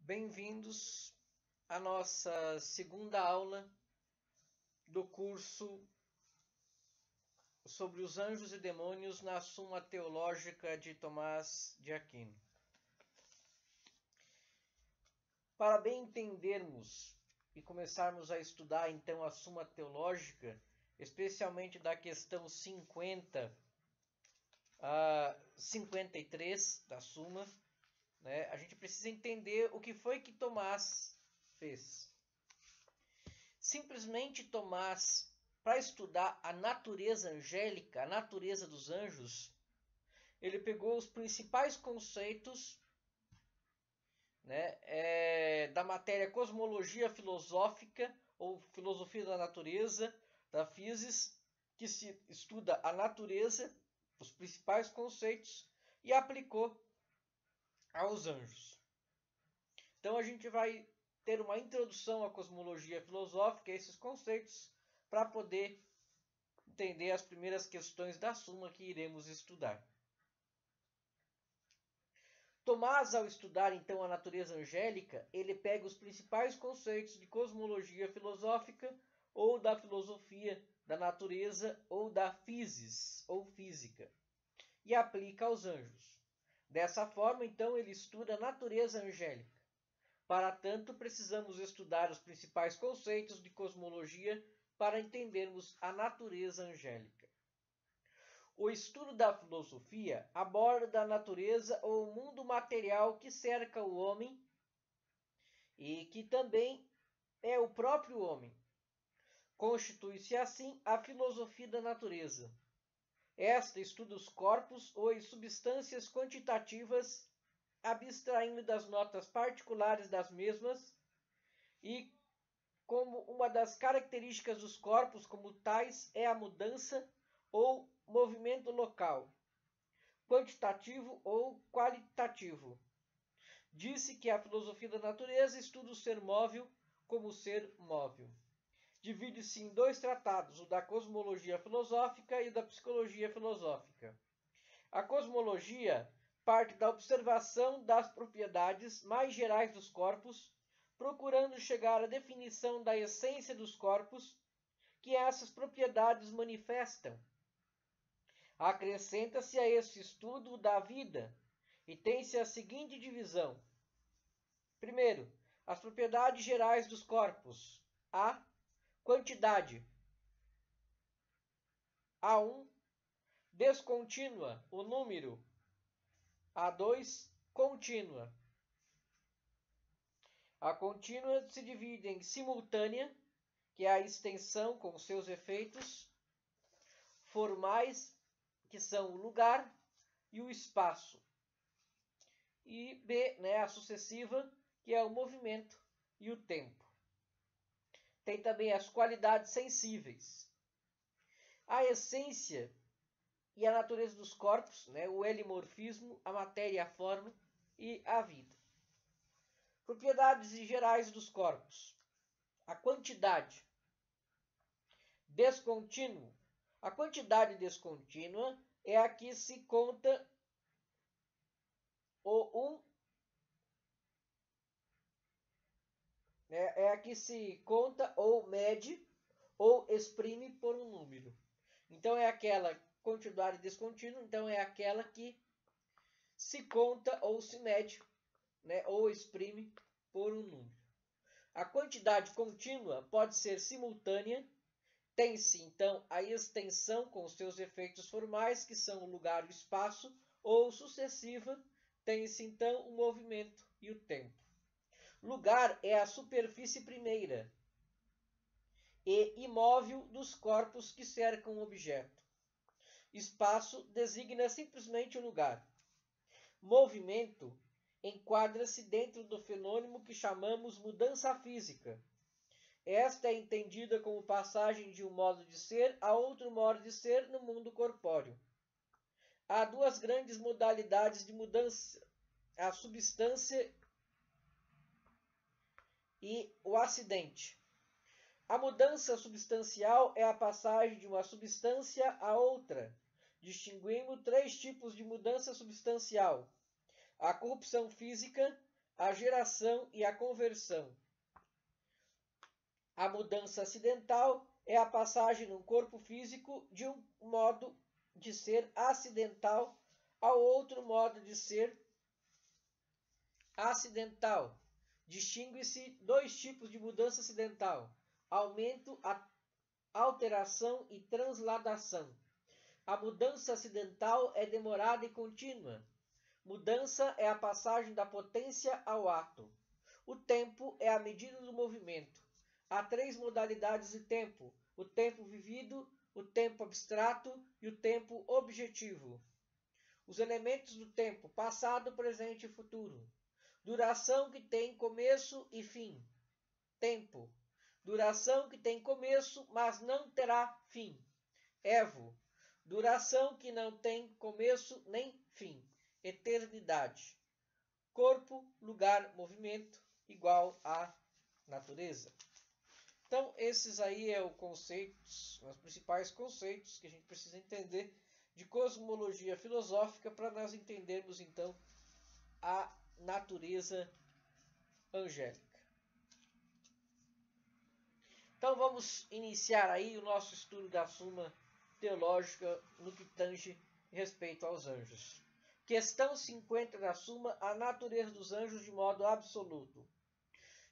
Bem-vindos à nossa segunda aula do curso sobre os anjos e demônios na Suma Teológica de Tomás de Aquino. Para bem entendermos e começarmos a estudar então a Suma Teológica, especialmente da questão 50 a 53 da Suma, a gente precisa entender o que foi que Tomás fez. Simplesmente Tomás, para estudar a natureza angélica, a natureza dos anjos, ele pegou os principais conceitos da matéria cosmologia filosófica ou filosofia da natureza, da physis, que se estuda a natureza, os principais conceitos, e aplicou aos anjos. Então a gente vai ter uma introdução à cosmologia filosófica, a esses conceitos, para poder entender as primeiras questões da Suma que iremos estudar. Tomás, ao estudar então a natureza angélica, ele pega os principais conceitos de cosmologia filosófica ou da filosofia da natureza ou da physis ou física e aplica aos anjos. Dessa forma, então, ele estuda a natureza angélica. Para tanto, precisamos estudar os principais conceitos de cosmologia para entendermos a natureza angélica. O estudo da filosofia aborda a natureza ou o mundo material que cerca o homem e que também é o próprio homem. Constitui-se assim a filosofia da natureza. Esta estuda os corpos ou as substâncias quantitativas, abstraindo das notas particulares das mesmas e como uma das características dos corpos como tais é a mudança ou movimento local, quantitativo ou qualitativo. Disse que a filosofia da natureza estuda o ser móvel como ser móvel. Divide-se em dois tratados, o da cosmologia filosófica e o da psicologia filosófica. A cosmologia parte da observação das propriedades mais gerais dos corpos, procurando chegar à definição da essência dos corpos que essas propriedades manifestam. Acrescenta-se a este estudo da vida e tem-se a seguinte divisão. Primeiro, as propriedades gerais dos corpos. A. Quantidade. A1. Descontínua, o número. A2. Contínua. A contínua se divide em simultânea, que é a extensão com seus efeitos, formais, que são o lugar e o espaço. E B, a sucessiva, que é o movimento e o tempo. Tem também as qualidades sensíveis. A essência e a natureza dos corpos, o helimorfismo, a matéria e a forma e a vida. Propriedades gerais dos corpos. A quantidade. Descontínuo. A quantidade descontínua é a que se conta é a que se conta ou mede ou exprime por um número. Então é aquela quantidade descontínua, então é aquela que se conta ou se mede, ou exprime por um número. A quantidade contínua pode ser simultânea, tem-se então a extensão com os seus efeitos formais, que são o lugar e o espaço, ou sucessiva, tem-se então o movimento e o tempo. Lugar é a superfície primeira e imóvel dos corpos que cercam o objeto. Espaço designa simplesmente o lugar. Movimento enquadra-se dentro do fenômeno que chamamos mudança física. Esta é entendida como passagem de um modo de ser a outro modo de ser no mundo corpóreo. Há duas grandes modalidades de mudança: a substância e o acidente. A mudança substancial é a passagem de uma substância a outra. Distinguimos três tipos de mudança substancial: a corrupção física, a geração e a conversão. A mudança acidental é a passagem num corpo físico de um modo de ser acidental ao outro modo de ser acidental. Distingue-se dois tipos de mudança acidental: aumento, alteração e transladação. A mudança acidental é demorada e contínua. Mudança é a passagem da potência ao ato. O tempo é a medida do movimento. Há três modalidades de tempo: o tempo vivido, o tempo abstrato e o tempo objetivo. Os elementos do tempo: passado, presente e futuro. Duração que tem começo e fim. Tempo. Duração que tem começo, mas não terá fim. Evo. Duração que não tem começo nem fim. Eternidade. Corpo, lugar, movimento, igual a natureza. Então, esses aí são os principais conceitos que a gente precisa entender de cosmologia filosófica para nós entendermos, então, a natureza angélica. Então, vamos iniciar aí o nosso estudo da Suma Teológica no que tange respeito aos anjos. Questão 50 da Suma: a natureza dos anjos de modo absoluto.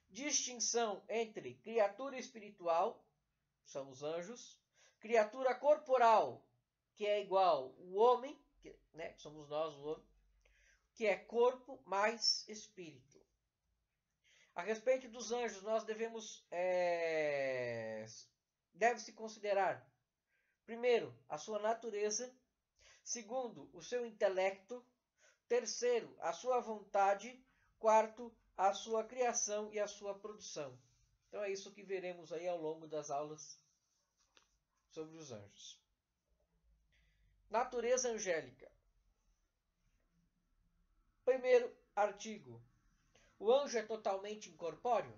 Distinção entre criatura espiritual, são os anjos, criatura corporal, que é igual o homem, que somos nós, o homem, que é corpo mais espírito. A respeito dos anjos, nós deve-se considerar, primeiro, a sua natureza, segundo, o seu intelecto, terceiro, a sua vontade, quarto, a sua criação e a sua produção. Então é isso que veremos aí ao longo das aulas sobre os anjos. Natureza angélica. Primeiro artigo: o anjo é totalmente incorpóreo?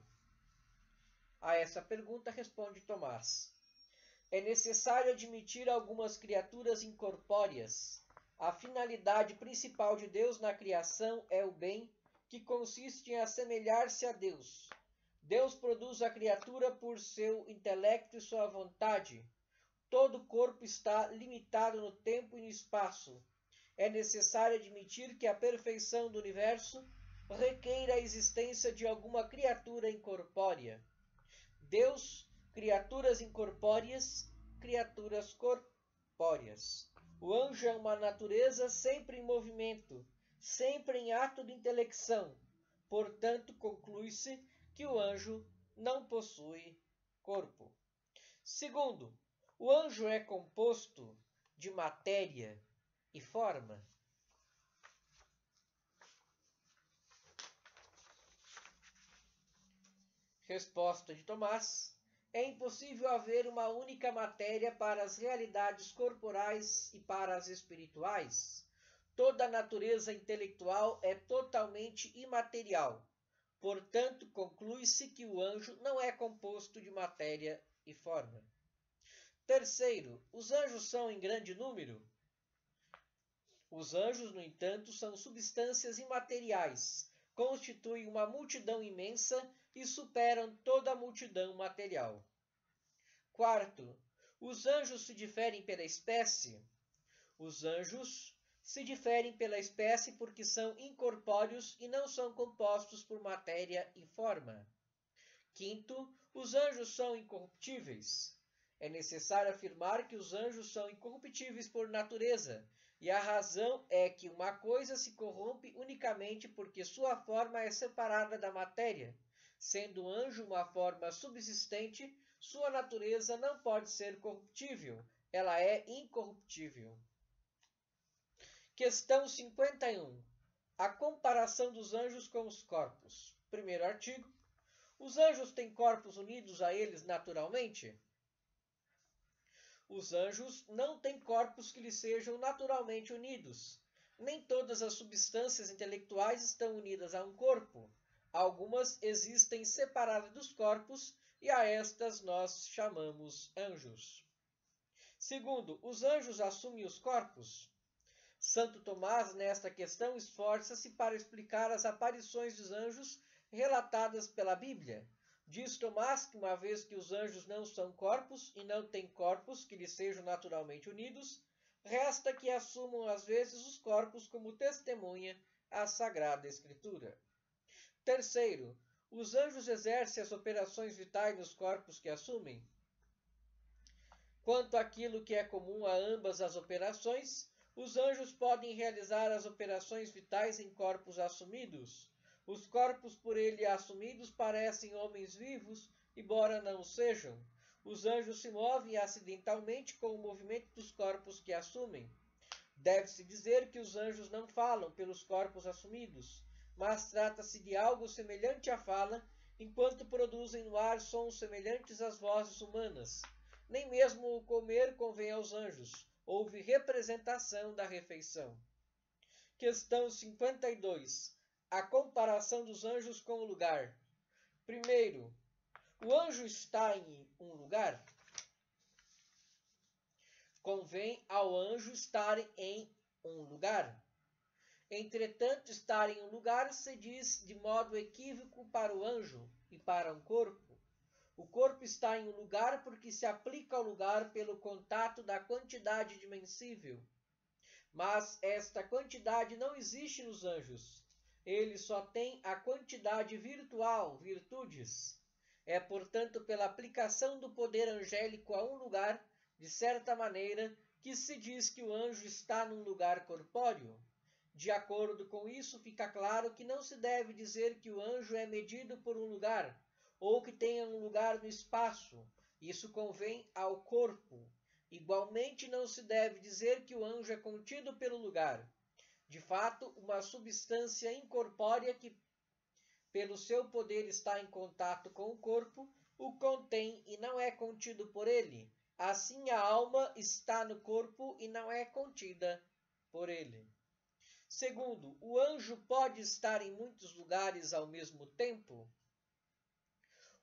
A essa pergunta responde Tomás: é necessário admitir algumas criaturas incorpóreas. A finalidade principal de Deus na criação é o bem, que consiste em assemelhar-se a Deus. Deus produz a criatura por seu intelecto e sua vontade. Todo corpo está limitado no tempo e no espaço. É necessário admitir que a perfeição do universo requer a existência de alguma criatura incorpórea. Deus, criaturas incorpóreas, criaturas corpóreas. O anjo é uma natureza sempre em movimento, sempre em ato de intelecção. Portanto, conclui-se que o anjo não possui corpo. Segundo, o anjo é composto de matéria e forma? Resposta de Tomás: é impossível haver uma única matéria para as realidades corporais e para as espirituais. Toda a natureza intelectual é totalmente imaterial. Portanto, conclui-se que o anjo não é composto de matéria e forma. Terceiro, os anjos são em grande número? Os anjos, no entanto, são substâncias imateriais, constituem uma multidão imensa e superam toda a multidão material. Quarto, os anjos se diferem pela espécie? Os anjos se diferem pela espécie porque são incorpóreos e não são compostos por matéria e forma. Quinto, os anjos são incorruptíveis? É necessário afirmar que os anjos são incorruptíveis por natureza, e a razão é que uma coisa se corrompe unicamente porque sua forma é separada da matéria. Sendo o anjo uma forma subsistente, sua natureza não pode ser corruptível, ela é incorruptível. Questão 51. A comparação dos anjos com os corpos. Primeiro artigo. Os anjos têm corpos unidos a eles naturalmente? Os anjos não têm corpos que lhes sejam naturalmente unidos. Nem todas as substâncias intelectuais estão unidas a um corpo. Algumas existem separadas dos corpos e a estas nós chamamos anjos. Segundo, os anjos assumem os corpos? Santo Tomás, nesta questão, esforça-se para explicar as aparições dos anjos relatadas pela Bíblia. Diz Tomás que, uma vez que os anjos não são corpos e não têm corpos que lhes sejam naturalmente unidos, resta que assumam às vezes os corpos como testemunha à Sagrada Escritura. Terceiro, os anjos exercem as operações vitais nos corpos que assumem. Quanto àquilo que é comum a ambas as operações, os anjos podem realizar as operações vitais em corpos assumidos. Os corpos por ele assumidos parecem homens vivos, embora não o sejam. Os anjos se movem acidentalmente com o movimento dos corpos que assumem. Deve-se dizer que os anjos não falam pelos corpos assumidos, mas trata-se de algo semelhante à fala, enquanto produzem no ar sons semelhantes às vozes humanas. Nem mesmo o comer convém aos anjos. Houve representação da refeição. Questão 52. A comparação dos anjos com o lugar. Primeiro, o anjo está em um lugar? Convém ao anjo estar em um lugar. Entretanto, estar em um lugar se diz de modo equívoco para o anjo e para um corpo. O corpo está em um lugar porque se aplica ao lugar pelo contato da quantidade dimensível. Mas esta quantidade não existe nos anjos. Eles só têm a quantidade virtual, virtudes. É, portanto, pela aplicação do poder angélico a um lugar, de certa maneira, que se diz que o anjo está num lugar corpóreo. De acordo com isso, fica claro que não se deve dizer que o anjo é medido por um lugar, ou que tenha um lugar no espaço. Isso convém ao corpo. Igualmente, não se deve dizer que o anjo é contido pelo lugar. De fato, uma substância incorpórea que, pelo seu poder, está em contato com o corpo, o contém e não é contido por ele. Assim, a alma está no corpo e não é contida por ele. Segundo, o anjo pode estar em muitos lugares ao mesmo tempo?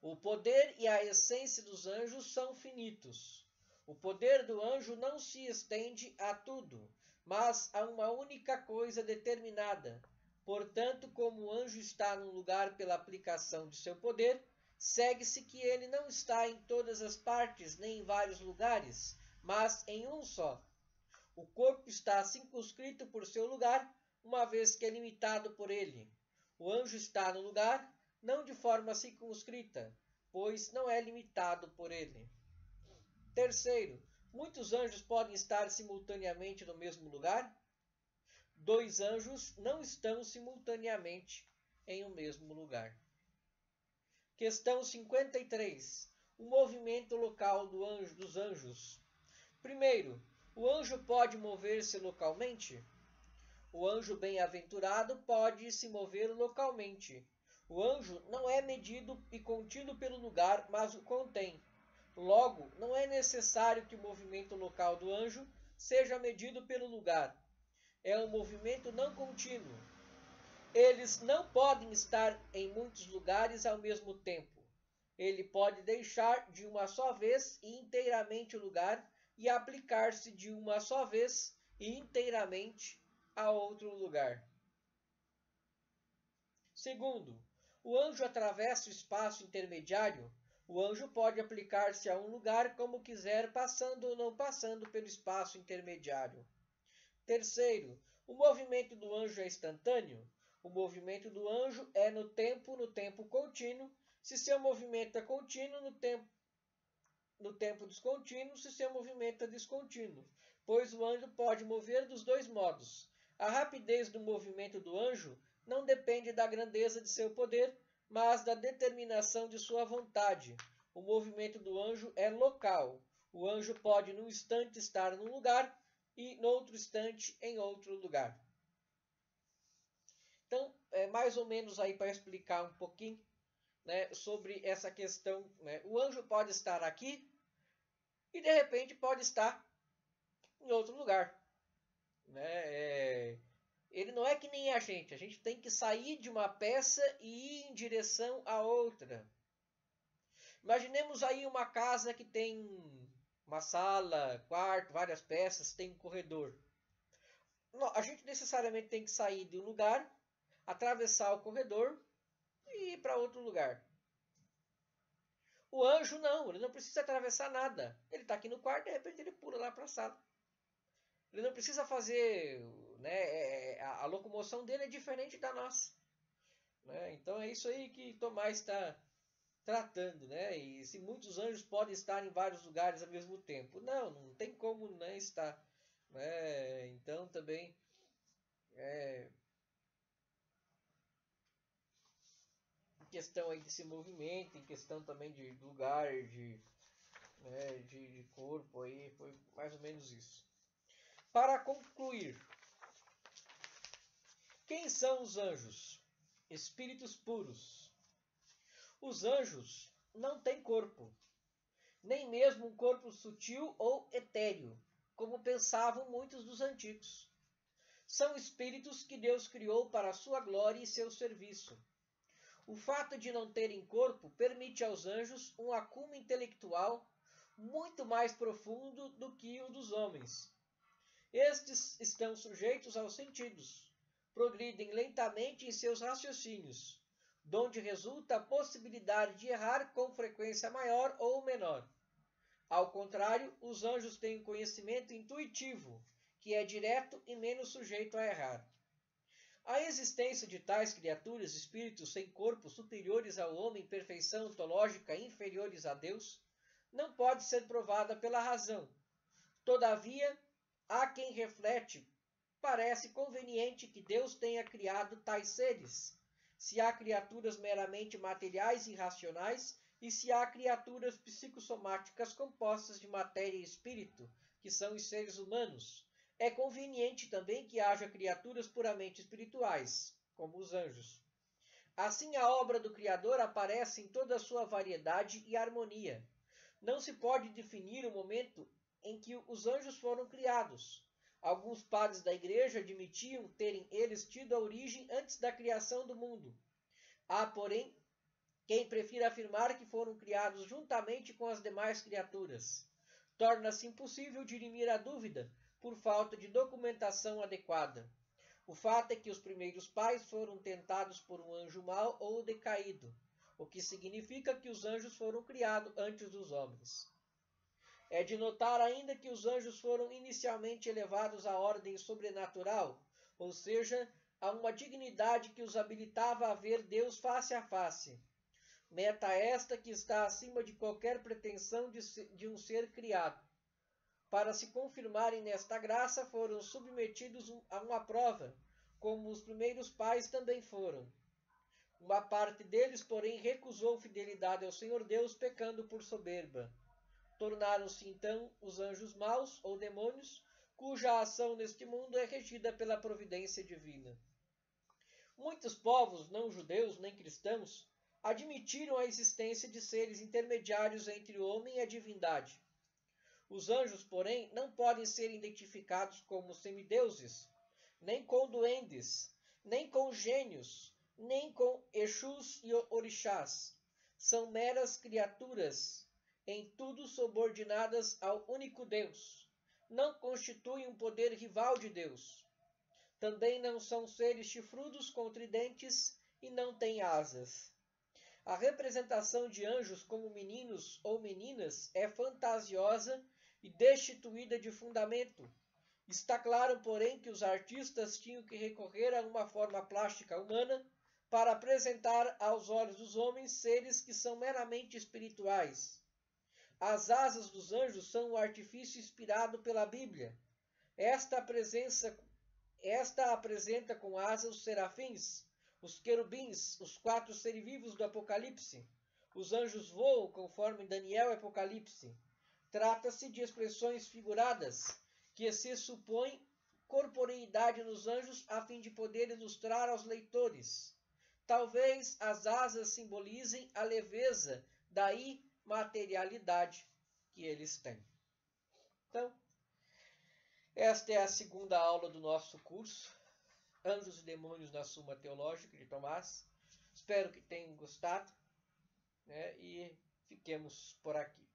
O poder e a essência dos anjos são finitos. O poder do anjo não se estende a tudo, mas a uma única coisa determinada. Portanto, como o anjo está num lugar pela aplicação de seu poder, segue-se que ele não está em todas as partes nem em vários lugares, mas em um só. O corpo está circunscrito por seu lugar, uma vez que é limitado por ele. O anjo está no lugar, não de forma circunscrita, pois não é limitado por ele. Terceiro, muitos anjos podem estar simultaneamente no mesmo lugar? Dois anjos não estão simultaneamente em um mesmo lugar. Questão 53. O movimento local dos anjos. Primeiro, o anjo pode mover-se localmente? O anjo bem-aventurado pode se mover localmente. O anjo não é medido e contido pelo lugar, mas o contém. Logo, não é necessário que o movimento local do anjo seja medido pelo lugar. É um movimento não contínuo. Eles não podem estar em muitos lugares ao mesmo tempo. Ele pode deixar de uma só vez e inteiramente o lugar e aplicar-se de uma só vez e inteiramente a outro lugar. Segundo, o anjo atravessa o espaço intermediário. O anjo pode aplicar-se a um lugar como quiser, passando ou não passando pelo espaço intermediário. Terceiro, o movimento do anjo é instantâneo. O movimento do anjo é no tempo contínuo. Se seu movimento é contínuo, no tempo descontínuo, se seu movimento é descontínuo, pois o anjo pode mover dos dois modos. A rapidez do movimento do anjo não depende da grandeza de seu poder, mas da determinação de sua vontade. O movimento do anjo é local. O anjo pode num instante estar num lugar e no outro instante em outro lugar. Então, é mais ou menos aí para explicar um pouquinho, né, sobre essa questão, né? O anjo pode estar aqui e de repente pode estar em outro lugar, né? Ele não é que nem a gente tem que sair de uma peça e ir em direção a outra. Imaginemos aí uma casa que tem uma sala, quarto, várias peças, tem um corredor. a gente necessariamente tem que sair de um lugar, atravessar o corredor e ir para outro lugar. O anjo não, ele não precisa atravessar nada. Ele está aqui no quarto, de repente ele pula lá para a sala. Ele não precisa fazer, né, a locomoção dele é diferente da nossa. Né? Então é isso aí que Tomás está tratando, né? E se muitos anjos podem estar em vários lugares ao mesmo tempo. Não tem como não estar. Né? Então também em questão aí desse movimento, em questão também de lugar, de corpo, aí foi mais ou menos isso. Para concluir, quem são os anjos? Espíritos puros. Os anjos não têm corpo, nem mesmo um corpo sutil ou etéreo, como pensavam muitos dos antigos. São espíritos que Deus criou para a sua glória e seu serviço. O fato de não terem corpo permite aos anjos um acúmulo intelectual muito mais profundo do que o dos homens. Estes estão sujeitos aos sentidos, progridem lentamente em seus raciocínios, donde resulta a possibilidade de errar com frequência maior ou menor. Ao contrário, os anjos têm um conhecimento intuitivo, que é direto e menos sujeito a errar. A existência de tais criaturas, espíritos sem corpo, superiores ao homem em perfeição ontológica e inferiores a Deus, não pode ser provada pela razão. Todavia, há quem reflete, parece conveniente que Deus tenha criado tais seres, se há criaturas meramente materiais e racionais, e se há criaturas psicossomáticas compostas de matéria e espírito, que são os seres humanos. É conveniente também que haja criaturas puramente espirituais, como os anjos. Assim, a obra do Criador aparece em toda a sua variedade e harmonia. Não se pode definir o momento em que os anjos foram criados. Alguns padres da Igreja admitiam terem eles tido a origem antes da criação do mundo. Há, porém, quem prefira afirmar que foram criados juntamente com as demais criaturas. Torna-se impossível dirimir a dúvida por falta de documentação adequada. O fato é que os primeiros pais foram tentados por um anjo mau ou decaído, o que significa que os anjos foram criados antes dos homens. É de notar ainda que os anjos foram inicialmente elevados à ordem sobrenatural, ou seja, a uma dignidade que os habilitava a ver Deus face a face. Meta esta que está acima de qualquer pretensão de um ser criado. Para se confirmarem nesta graça, foram submetidos a uma prova, como os primeiros pais também foram. Uma parte deles, porém, recusou fidelidade ao Senhor Deus, pecando por soberba. Tornaram-se então os anjos maus, ou demônios, cuja ação neste mundo é regida pela providência divina. Muitos povos, não judeus nem cristãos, admitiram a existência de seres intermediários entre o homem e a divindade. Os anjos, porém, não podem ser identificados como semideuses, nem com duendes, nem com gênios, nem com exus e orixás. São meras criaturas, em tudo subordinadas ao único Deus. Não constituem um poder rival de Deus. Também não são seres chifrudos com tridentes e não têm asas. A representação de anjos como meninos ou meninas é fantasiosa e destituída de fundamento. Está claro, porém, que os artistas tinham que recorrer a uma forma plástica humana para apresentar aos olhos dos homens seres que são meramente espirituais. As asas dos anjos são um artifício inspirado pela Bíblia. Esta apresenta com asas os serafins, os querubins, os 4 seres vivos do Apocalipse. Os anjos voam, conforme Daniel e Apocalipse. Trata-se de expressões figuradas, que se supõe corporeidade nos anjos a fim de poder ilustrar aos leitores. Talvez as asas simbolizem a leveza da imaterialidade que eles têm. Então, esta é a segunda aula do nosso curso, Anjos e Demônios na Suma Teológica, de Tomás. Espero que tenham gostado, né? E fiquemos por aqui.